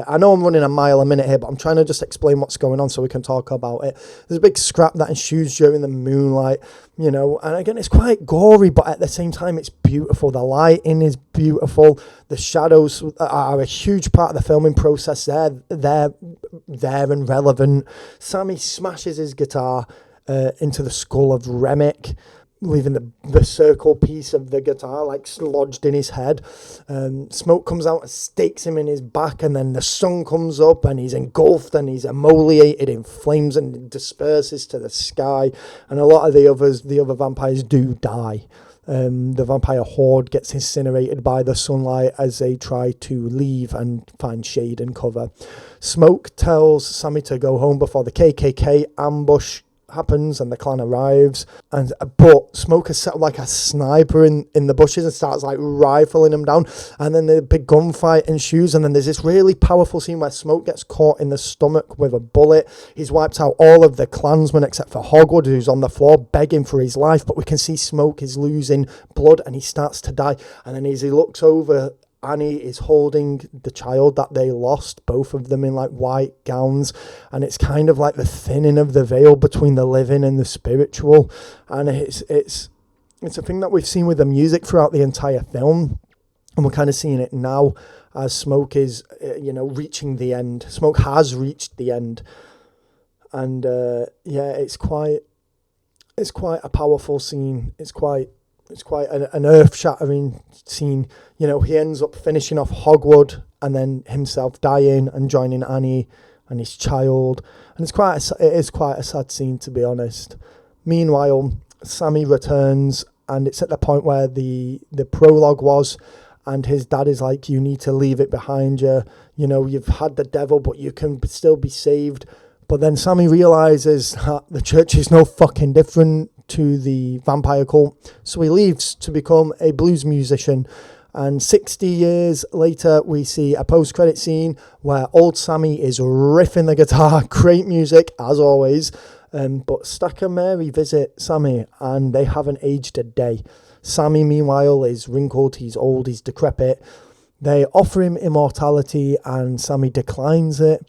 I know I'm running a mile a minute here, but I'm trying to just explain what's going on so we can talk about it. There's a big scrap that ensues during the moonlight, you know, and again, it's quite gory, but at the same time, it's beautiful. The lighting is beautiful. The shadows are a huge part of the filming process. They're and relevant. Sammy smashes his guitar into the skull of Remick, leaving the circle piece of the guitar like lodged in his head. Smoke comes out and stakes him in his back, and then the sun comes up and he's engulfed and he's emoliated in flames and disperses to the sky. And a lot of the other vampires do die. The vampire horde gets incinerated by the sunlight as they try to leave and find shade and cover. Smoke tells Sammy to go home before the KKK ambush happens and the clan arrives, but Smoke is set up like a sniper in the bushes and starts like rifling them down, and then the big gunfight ensues, and then there's this really powerful scene where Smoke gets caught in the stomach with a bullet. He's wiped out all of the clansmen except for Hogwood, who's on the floor begging for his life, but we can see Smoke is losing blood and he starts to die, and then as he looks over, Annie is holding the child that they lost, both of them in like white gowns, and it's kind of like the thinning of the veil between the living and the spiritual, and it's a thing that we've seen with the music throughout the entire film, and we're kind of seeing it now as Smoke is reaching the end. Smoke has reached the end, and it's quite a powerful scene. It's quite an earth-shattering scene. You know, he ends up finishing off Hogwood and then himself dying and joining Annie and his child. And it is quite a sad scene, to be honest. Meanwhile, Sammy returns, and it's at the point where the prologue was, and his dad is like, you need to leave it behind you. You know, you've had the devil, but you can still be saved. But then Sammy realizes that the church is no fucking different to the vampire cult, so he leaves to become a blues musician. And 60 years later, we see a post-credit scene where old Sammy is riffing the guitar. Great music, as always. But Stack and Mary visit Sammy, and they haven't aged a day. Sammy, meanwhile, is wrinkled, he's old, he's decrepit. They offer him immortality, and Sammy declines it.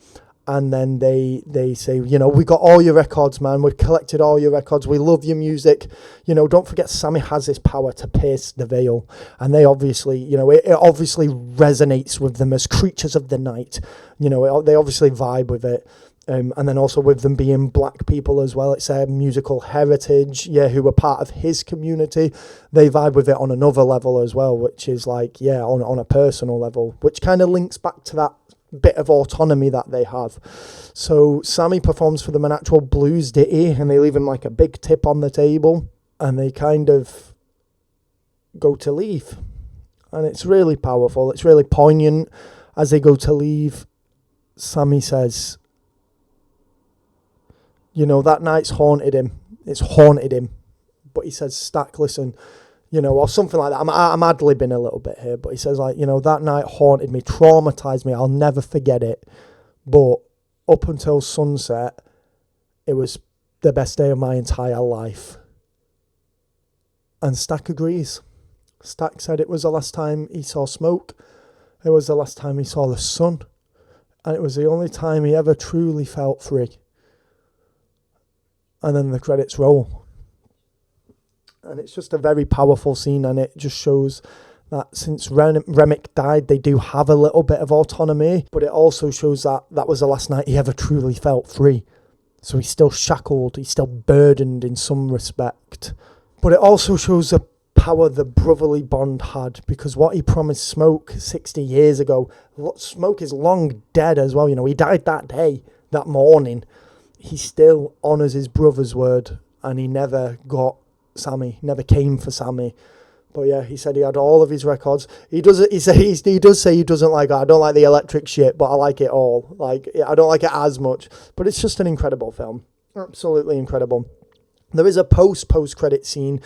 And then they say, we got all your records, man. We've collected all your records. We love your music. Don't forget Sammy has this power to pierce the veil. And they obviously, it obviously resonates with them as creatures of the night. They obviously vibe with it. And then also with them being black people as well. It's their musical heritage, who were part of his community. They vibe with it on another level as well, which is like, on a personal level, which kind of links back to that bit of autonomy that they have. So Sammy performs for them an actual blues ditty, and they leave him like a big tip on the table, and they kind of go to leave. And it's really powerful. It's really poignant. As they go to leave, Sammy says, that night's haunted him. It's haunted him. But he says, Stack, listen, or something like that. I'm ad-libbing a little bit here, but he says, like, that night haunted me, traumatized me. I'll never forget it. But up until sunset, it was the best day of my entire life. And Stack agrees. Stack said it was the last time he saw smoke. It was the last time he saw the sun. And it was the only time he ever truly felt free. And then the credits roll. And it's just a very powerful scene, and it just shows that since Remick died, they do have a little bit of autonomy, but it also shows that that was the last night he ever truly felt free. So he's still shackled, he's still burdened in some respect. But it also shows the power the brotherly bond had, because what he promised Smoke 60 years ago, Smoke is long dead as well, he died that day, that morning. He still honours his brother's word, and he never got Sammy, never came for Sammy. But he said he had all of his records. He does say he doesn't like it. I don't like the electric shit, but I like it all. Like, I don't like it as much, but it's just an incredible film. Absolutely incredible. There is a post-credit scene,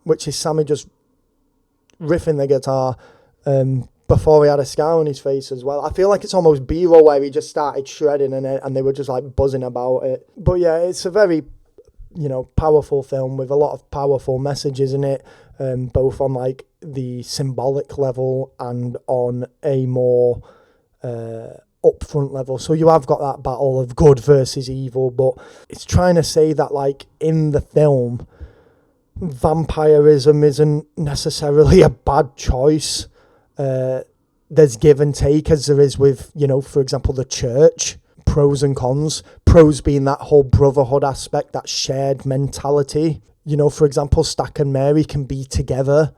which is Sammy just riffing the guitar, before he had a scar on his face as well. I feel like it's almost B-roll where he just started shredding and they were just like buzzing about it. But it's a very powerful film with a lot of powerful messages in it, both on like the symbolic level and on a more upfront level. So you have got that battle of good versus evil, but it's trying to say that, like, in the film, vampirism isn't necessarily a bad choice. There's give and take, as there is with, for example, the church. Pros and cons. Pros being that whole brotherhood aspect, that shared mentality. For example, Stack and Mary can be together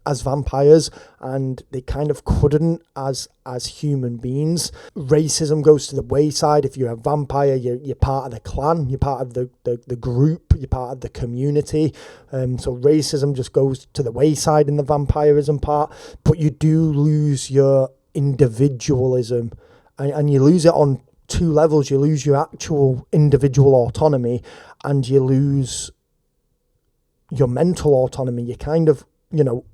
as vampires, and they kind of couldn't as human beings. Racism goes to the wayside. If you're a vampire, you're part of the clan, you're part of the group, you're part of the community. So racism just goes to the wayside in the vampirism part, but you do lose your individualism, and you lose it on two levels. You lose your actual individual autonomy, and you lose your mental autonomy. You're kind of,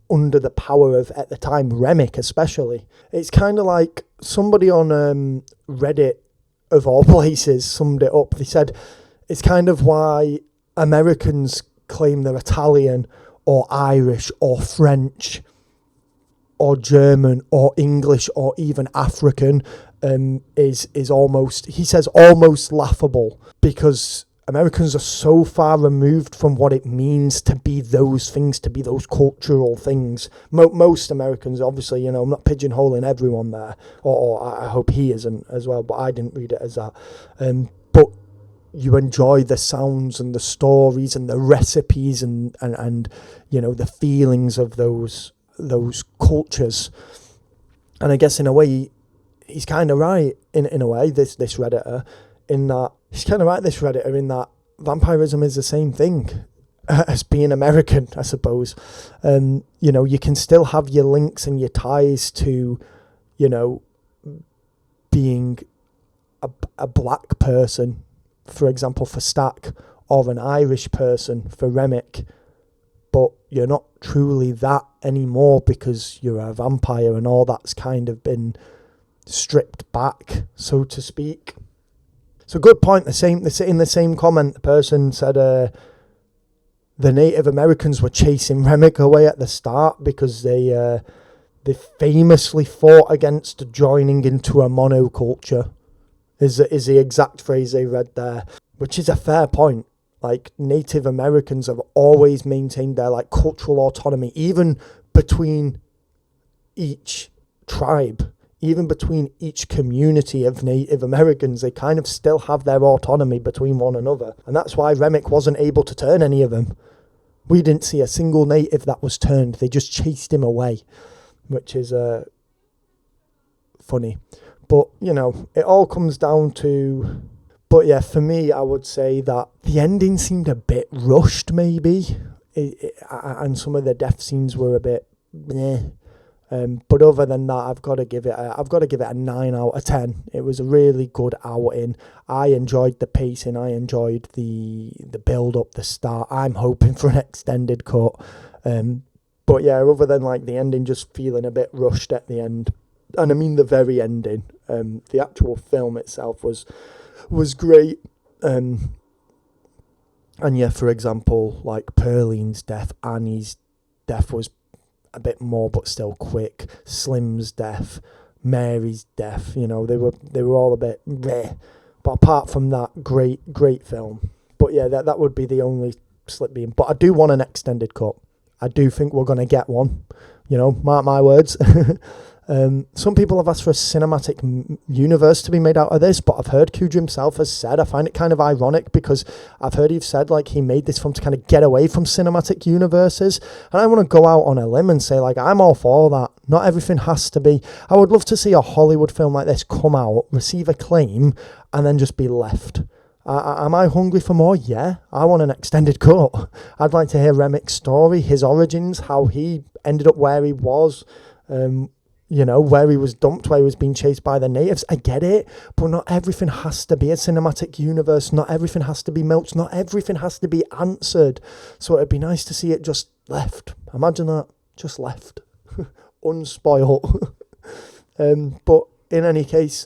under the power of, at the time, Remick especially. It's kind of like somebody on Reddit, of all places, summed it up. They said it's kind of why Americans claim they're Italian or Irish or French or German or English or even African, is almost, he says, almost laughable, because Americans are so far removed from what it means to be those things, to be those cultural things. Most Americans, obviously, I'm not pigeonholing everyone there, or I hope he isn't as well, but I didn't read it as that. But you enjoy the sounds and the stories and the recipes and the feelings of those cultures. And I guess in a way, he's kind of right in a way, this Redditor, in that he's kind of right, this Redditor, in that vampirism is the same thing as being American, I suppose. You can still have your links and your ties to, being a black person, for example, for Stack, or an Irish person for Remick, but you're not truly that anymore because you're a vampire, and all that's kind of been stripped back, so to speak. So good point. In the same comment, the person said the Native Americans were chasing Remick away at the start because they famously fought against joining into a monoculture. is the exact phrase they read there, which is a fair point. Like, Native Americans have always maintained their, like, cultural autonomy, even between each tribe, even between each community of Native Americans. They kind of still have their autonomy between one another. And that's why Remick wasn't able to turn any of them. We didn't see a single native that was turned. They just chased him away, which is funny. But, you know, it all comes down to... But yeah, for me, I would say that the ending seemed a bit rushed, maybe. And some of the death scenes were a bit... Bleh. But other than that, I've got to give it a 9 out of 10. It was a really good outing. I enjoyed the pacing. I enjoyed the build up, the start. I'm hoping for an extended cut. But yeah, other than like the ending just feeling a bit rushed at the end, and I mean the very ending. The actual film itself was great. And yeah, for example, like Pearline's death, Annie's death was a bit more but still quick. Slim's death, Mary's death, you know, they were all a bit bleh. But apart from that, great film. But yeah, that would be the only slip being. But I do want an extended cut. I do think we're going to get one, you know, mark my words. Some people have asked for a cinematic universe to be made out of this, but I've heard Coogler himself has said, I find it kind of ironic because I've heard he's said like he made this film to kind of get away from cinematic universes, and I want to go out on a limb and say like I'm all for that. Not everything has to be. I would love to see a Hollywood film like this come out, receive acclaim, and then just be left. Am I hungry for more? Yeah, I want an extended cut. I'd like to hear Remick's story, his origins, how he ended up where he was, you know, where he was dumped, where he was being chased by the natives. I get it, but not everything has to be a cinematic universe. Not everything has to be milked. Not everything has to be answered. So it'd be nice to see it just left. Imagine that, just left, unspoiled. But in any case,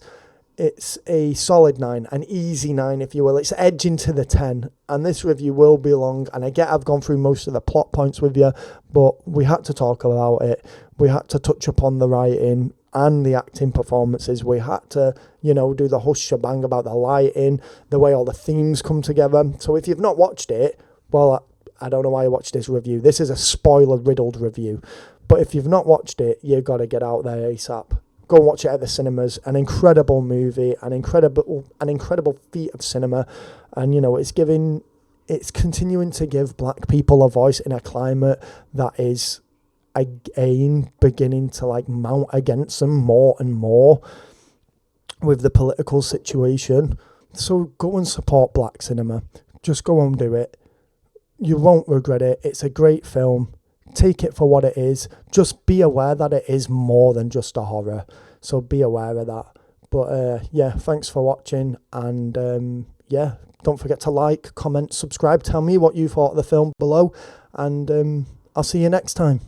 it's a solid 9, an easy 9, if you will. It's edging to the 10, and this review will be long, and I get I've gone through most of the plot points with you, but we had to talk about it. We had to touch upon the writing and the acting performances. We had to, you know, do the whole shebang about the lighting, the way all the themes come together. So if you've not watched it, well, I don't know why you watched this review. This is a spoiler-riddled review. But if you've not watched it, you've got to get out there ASAP. Go and watch it at the cinemas. An incredible movie, an incredible feat of cinema, and you know it's continuing to give black people a voice in a climate that is again beginning to like mount against them more and more with the political situation. So go and support black cinema. Just go and do it. You won't regret it. It's a great film. Take it for what it is. Just be aware that it is more than just a horror. So be aware of that. But yeah, thanks for watching. And yeah, don't forget to like, comment, subscribe. Tell me what you thought of the film below. And I'll see you next time.